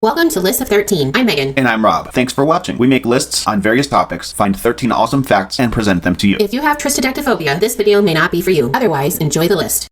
Welcome to List of 13. I'm Megan. And I'm Rob. Thanks for watching. We make lists on various topics, find 13 awesome facts, and present them to you. If you have triskaidekaphobia, this video may not be for you. Otherwise, enjoy the list.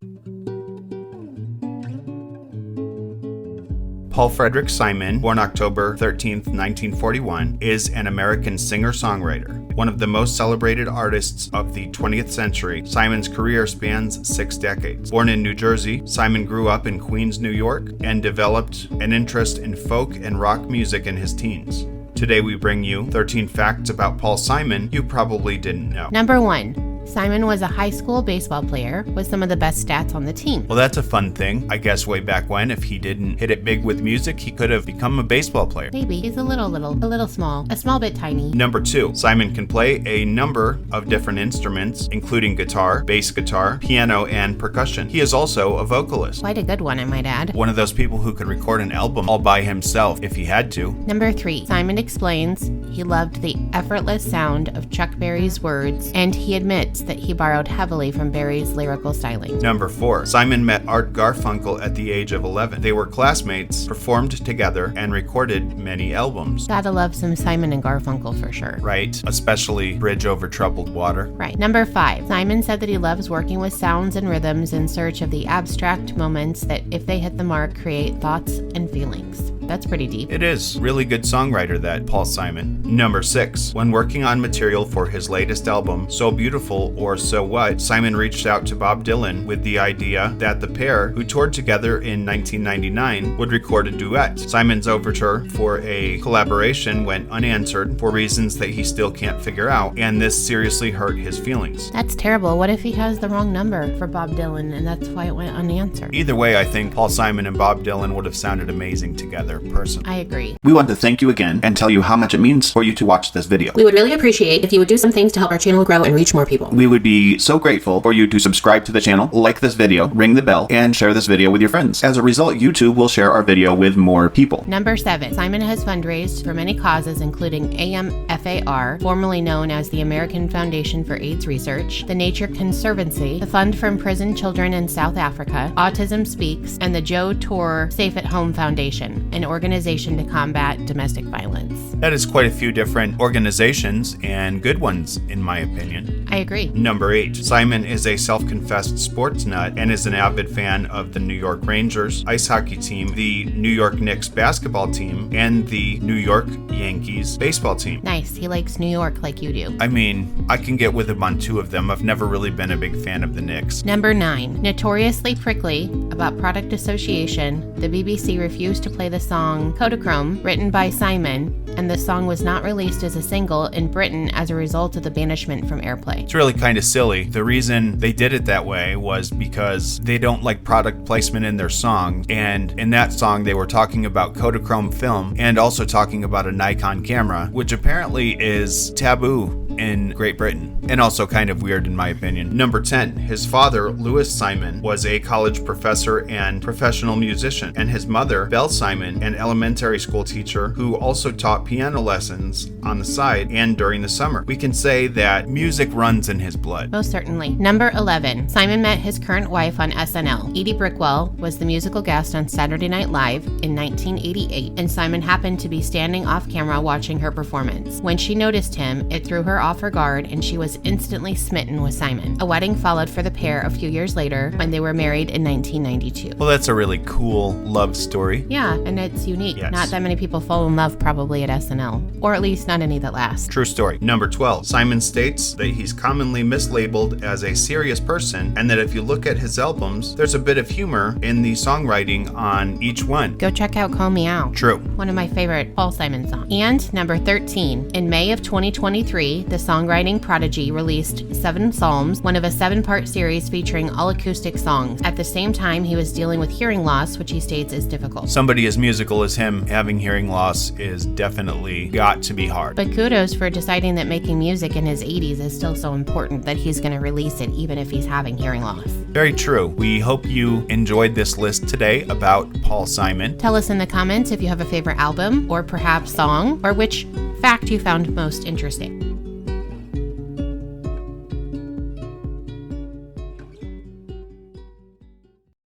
Paul Frederick Simon, born October 13th, 1941, is an American singer-songwriter. One of the most celebrated artists of the 20th century, Simon's career spans 6 decades. Born in New Jersey, Simon grew up in Queens, New York, and developed an interest in folk and rock music in his teens. Today we bring you 13 facts about Paul Simon you probably didn't know. Number 1. Simon was a high school baseball player with some of the best stats on the team. Well, that's a fun thing. I guess way back when, if he didn't hit it big with music, he could have become a baseball player. Maybe. He's a little small. A small bit tiny. Number 2. Simon can play a number of different instruments, including guitar, bass guitar, piano, and percussion. He is also a vocalist. Quite a good one, I might add. One of those people who could record an album all by himself if he had to. Number 3. Simon explains he loved the effortless sound of Chuck Berry's words, and he admits that he borrowed heavily from Berry's lyrical styling. Number 4. Simon met Art Garfunkel at the age of 11. They were classmates, performed together, and recorded many albums. Gotta love some Simon and Garfunkel for sure. Right? Especially Bridge Over Troubled Water. Right. Number 5. Simon said that he loves working with sounds and rhythms in search of the abstract moments that, if they hit the mark, create thoughts and feelings. That's pretty deep. It is. Really good songwriter, that Paul Simon. Number 6. When working on material for his latest album, So Beautiful or So What, Simon reached out to Bob Dylan with the idea that the pair, who toured together in 1999, would record a duet. Simon's overture for a collaboration went unanswered for reasons that he still can't figure out, and this seriously hurt his feelings. That's terrible. What if he has the wrong number for Bob Dylan and that's why it went unanswered? Either way, I think Paul Simon and Bob Dylan would have sounded amazing together, personally. I agree. We want to thank you again and tell you how much it means for you to watch this video. We would really appreciate if you would do some things to help our channel grow and reach more people. We would be so grateful for you to subscribe to the channel, like this video, ring the bell, and share this video with your friends. As a result, YouTube will share our video with more people. Number 7. Simon has fundraised for many causes, including AMFAR, formerly known as the American Foundation for AIDS Research, the Nature Conservancy, the Fund for Imprisoned Children in South Africa, Autism Speaks, and the Joe Torr Safe at Home Foundation, an organization to combat domestic violence. That is quite a few different organizations, and good ones, in my opinion. I agree. Number 8. Simon is a self-confessed sports nut and is an avid fan of the New York Rangers ice hockey team, the New York Knicks basketball team, and the New York Yankees baseball team. Nice. He likes New York like you do. I mean, I can get with him on 2 of them. I've never really been a big fan of the Knicks. Number 9. Notoriously prickly about product association, the BBC refused to play the song Kodachrome, written by Simon, and the song was not released as a single in Britain as a result of the banishment from airplay. It's really kind of silly. The reason they did it that way was because they don't like product placement in their songs, and in that song they were talking about Kodachrome film and also talking about a Nikon camera, which apparently is taboo in Great Britain, and also kind of weird in my opinion. Number 10. His father, Louis Simon, was a college professor and professional musician, and his mother, Belle Simon, an elementary school teacher who also taught piano lessons on the side and during the summer. We can say that music runs in his blood. Most certainly. Number 11. Simon met his current wife on SNL. Edie Brickwell was the musical guest on Saturday Night Live in 1988, and Simon happened to be standing off camera watching her performance. When she noticed him, it threw her off her guard, and she was instantly smitten with Simon. A wedding followed for the pair a few years later when they were married in 1992. Well, that's a really cool love story. Yeah, and it's unique. Yes. Not that many people fall in love probably at SNL, or at least not any that last. True story. Number 12. Simon states that he's commonly mislabeled as a serious person, and that if you look at his albums, there's a bit of humor in the songwriting on each one. Go check out Call Me Out. True. One of my favorite Paul Simon songs. And number 13. In May of 2023, the songwriting prodigy released 7 Psalms, one of a 7-part series featuring all acoustic songs. At the same time, he was dealing with hearing loss, which he states is difficult. Somebody as musical as him having hearing loss is definitely got to be hard. But kudos for deciding that making music in his 80s is still so important that he's going to release it even if he's having hearing loss. Very true. We hope you enjoyed this list today about Paul Simon. Tell us in the comments if you have a favorite album or perhaps song, or which fact you found most interesting.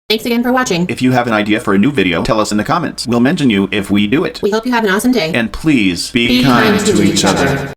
Thanks again for watching. If you have an idea for a new video, tell us in the comments. We'll mention you if we do it. We hope you have an awesome day. And please be kind to each other.